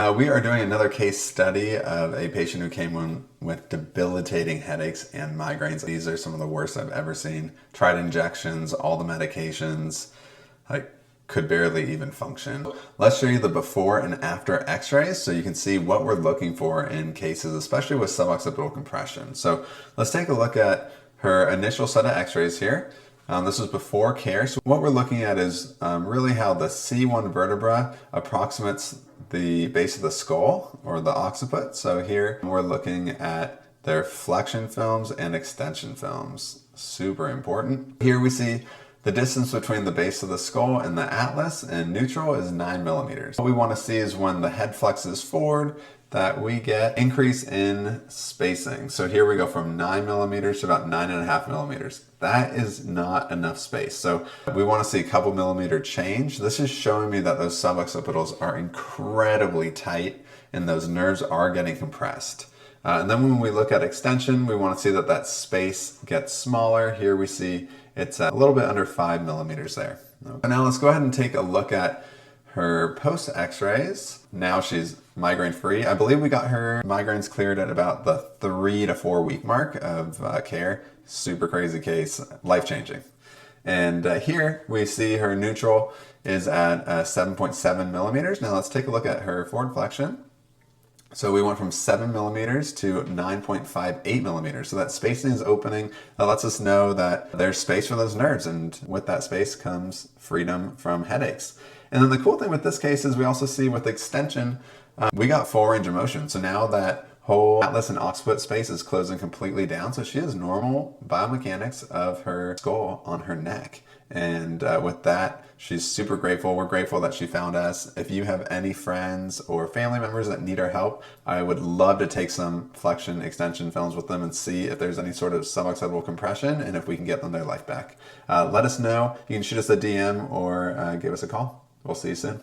We are doing another case study of a patient who came in with debilitating headaches and migraines. These are some of the worst I've ever seen. Tried injections, all the medications, could barely even function. Let's show you the before and after x-rays so you can see what we're looking for in cases, especially with suboccipital compression. So let's take a look at her initial set of x-rays here. This is before care. So what we're looking at is really how the C1 vertebra approximates the base of the skull or the occiput. So here we're looking at their flexion films and extension films. Super important. Here we see the distance between the base of the skull and the atlas and neutral is 9 millimeters. What we want to see is when the head flexes forward that we get increase in spacing. So here we go from 9 millimeters to about 9.5 millimeters. That is not enough space. So we want to see a couple millimeter change. This is showing me that those suboccipitals are incredibly tight and those nerves are getting compressed. And then when we look at extension, we want to see that that space gets smaller. Here we see it's a little bit under 5 millimeters there. Okay. Now let's go ahead and take a look at her post x-rays. Now she's migraine free. I believe we got her migraines cleared at about the 3 to 4 week mark of care. Super crazy case, life-changing. And here we see her neutral is at 7.7 millimeters. Now let's take a look at her forward flexion. So we went from 7 millimeters to 9.58 millimeters. So that spacing is opening. That lets us know that there's space for those nerves, and with that space comes freedom from headaches. And then the cool thing with this case is we also see with extension, we got full range of motion. So now that whole atlas and occiput space is closing completely down. So she has normal biomechanics of her skull on her neck. And with that, she's super grateful. We're grateful that she found us. If you have any friends or family members that need our help, I would love to take some flexion extension films with them and see if there's any sort of suboccipital compression and if we can get them their life back. Let us know. You can shoot us a DM or give us a call. We'll see you soon.